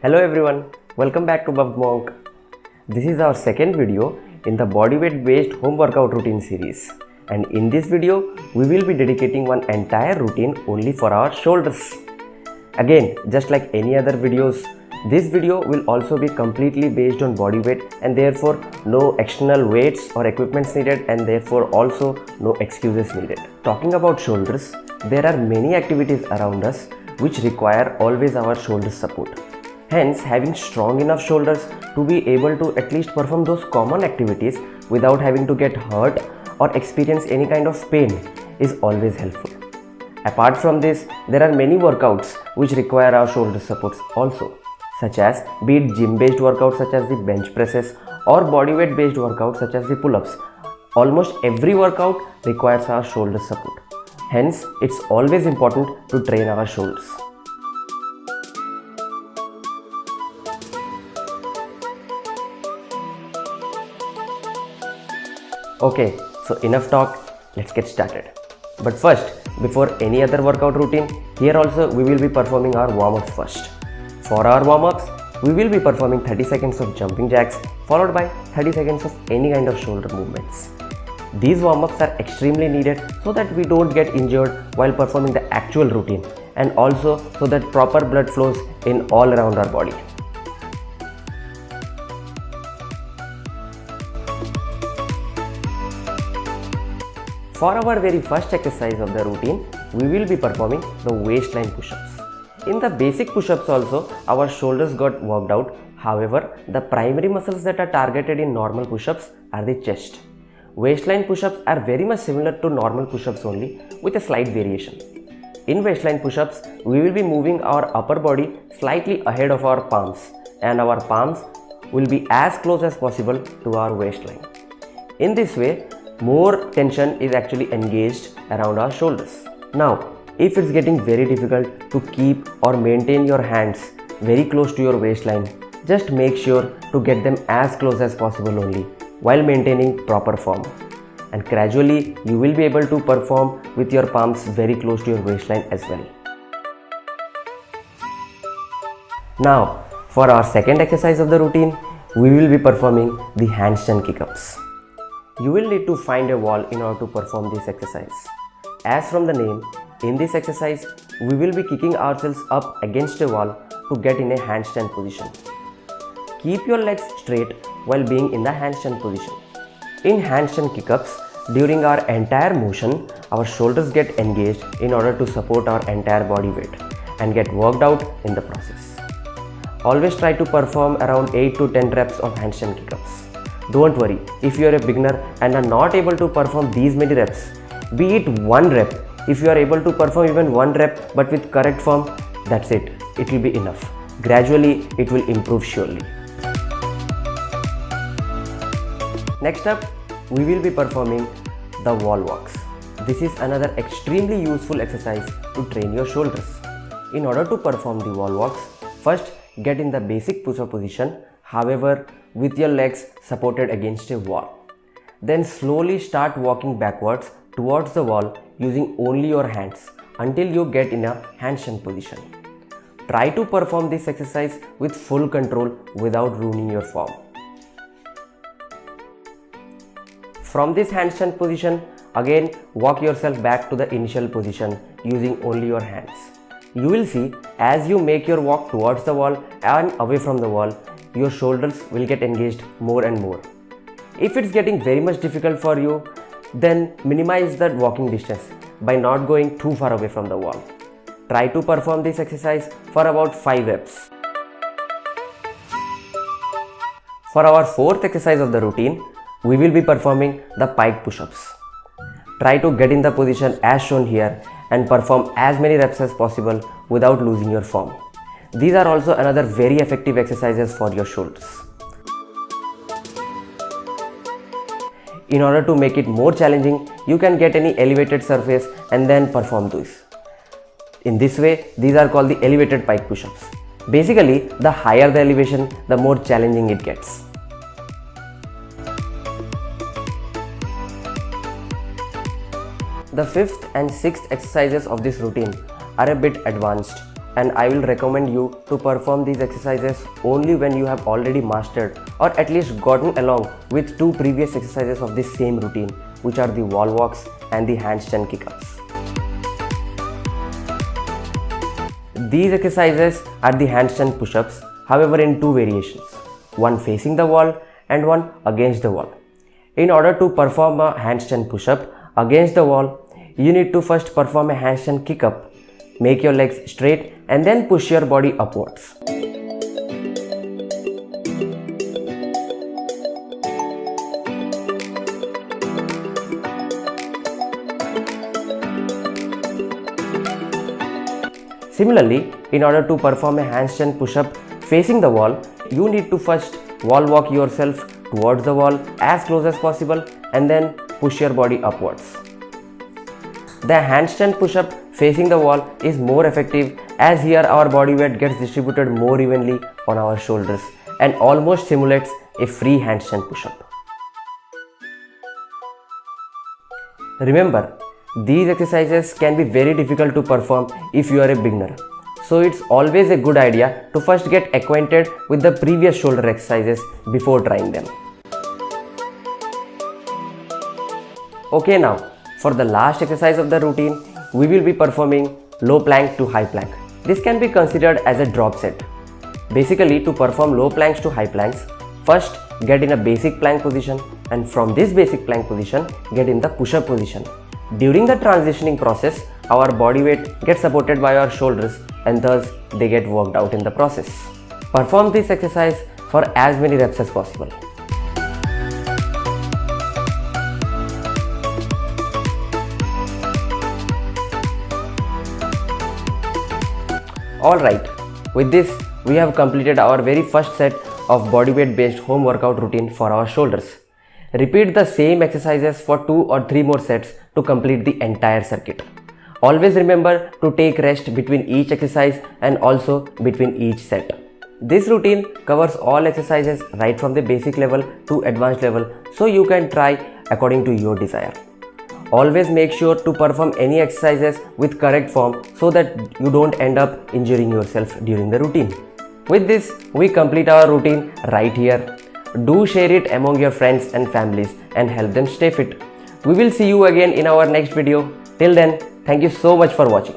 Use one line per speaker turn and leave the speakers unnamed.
Hello everyone, welcome back to Buff Monk. This is our second video in the bodyweight based home workout routine series, and in this video we will be dedicating one entire routine only for our shoulders. Again, just like any other videos, this video will also be completely based on body weight and therefore no external weights or equipments needed, and therefore also no excuses needed. Talking about shoulders, there are many activities around us which require always our shoulder support. Hence, having strong enough shoulders to be able to at least perform those common activities without having to get hurt or experience any kind of pain is always helpful. Apart from this, there are many workouts which require our shoulder supports also, such as be it gym based workouts such as the bench presses or bodyweight based workouts such as the pull-ups. Almost every workout requires our shoulder support. Hence, it's always important to train our shoulders. Okay, so enough talk, let's get started. But first, before any other workout routine, here also we will be performing our warm-ups first. For our warm-ups, we will be performing 30 seconds of jumping jacks followed by 30 seconds of any kind of shoulder movements. These warm-ups are extremely needed so that we don't get injured while performing the actual routine, and also so that proper blood flows in all around our body. For our very first exercise of the routine, we will be performing the waistline push-ups. In the basic push-ups also, our shoulders got worked out. However, the primary muscles that are targeted in normal push-ups are the chest. Waistline push-ups are very much similar to normal push-ups only, with a slight variation. In waistline push-ups, we will be moving our upper body slightly ahead of our palms, and our palms will be as close as possible to our waistline. In this way, more tension is actually engaged around our shoulders. Now, if it's getting very difficult to keep or maintain your hands very close to your waistline, just make sure to get them as close as possible only while maintaining proper form. And gradually, you will be able to perform with your palms very close to your waistline as well. Now, for our second exercise of the routine, we will be performing the handstand kick-ups. You will need to find a wall in order to perform this exercise. As from the name, in this exercise, we will be kicking ourselves up against a wall to get in a handstand position. Keep your legs straight while being in the handstand position. In handstand kick-ups, during our entire motion, our shoulders get engaged in order to support our entire body weight and get worked out in the process. Always try to perform around 8 to 10 reps of handstand kick-ups. Don't worry, if you are a beginner and are not able to perform these many reps, be it one rep, if you are able to perform even one rep but with correct form, that's it. It will be enough. Gradually, it will improve surely. Next up, we will be performing the wall walks. This is another extremely useful exercise to train your shoulders. In order to perform the wall walks, first get in the basic push-up position, however, with your legs supported against a wall. Then slowly start walking backwards towards the wall using only your hands until you get in a handstand position. Try to perform this exercise with full control without ruining your form. From this handstand position, again walk yourself back to the initial position using only your hands. You will see as you make your walk towards the wall and away from the wall, your shoulders will get engaged more and more. If it's getting very much difficult for you, then minimize that walking distance by not going too far away from the wall. Try to perform this exercise for about 5 reps. For our fourth exercise of the routine, we will be performing the pike push-ups. Try to get in the position as shown here and perform as many reps as possible without losing your form. These are also another very effective exercises for your shoulders. In order to make it more challenging, you can get any elevated surface and then perform this. In this way, these are called the elevated pike push-ups. Basically, the higher the elevation, the more challenging it gets. The fifth and sixth exercises of this routine are a bit advanced and I will recommend you to perform these exercises only when you have already mastered or at least gotten along with 2 previous exercises of this same routine, which are the wall walks and the handstand kick-ups. These exercises are the handstand push-ups, however in 2 variations, one facing the wall and one against the wall. In order to perform a handstand push-up against the wall, you need to first perform a handstand kick-up. Make your legs straight and then push your body upwards. Similarly, in order to perform a handstand push-up facing the wall, you need to first wall walk yourself towards the wall as close as possible and then push your body upwards. The handstand push-up facing the wall is more effective as here our body weight gets distributed more evenly on our shoulders and almost simulates a free handstand push-up. Remember, these exercises can be very difficult to perform if you are a beginner. So it's always a good idea to first get acquainted with the previous shoulder exercises before trying them. Okay, now for the last exercise of the routine, we will be performing low plank to high plank. This can be considered as a drop set. Basically, to perform low planks to high planks, first get in a basic plank position and from this basic plank position, get in the push-up position. During the transitioning process, our body weight gets supported by our shoulders and thus they get worked out in the process. Perform this exercise for as many reps as possible. Alright, with this we have completed our very first set of bodyweight based home workout routine for our shoulders. Repeat the same exercises for 2 or 3 more sets to complete the entire circuit. Always remember to take rest between each exercise and also between each set. This routine covers all exercises right from the basic level to advanced level, so you can try according to your desire. Always make sure to perform any exercises with correct form so that you don't end up injuring yourself during the routine. With this, we complete our routine right here. Do share it among your friends and families and help them stay fit. We will see you again in our next video. Till then, thank you so much for watching.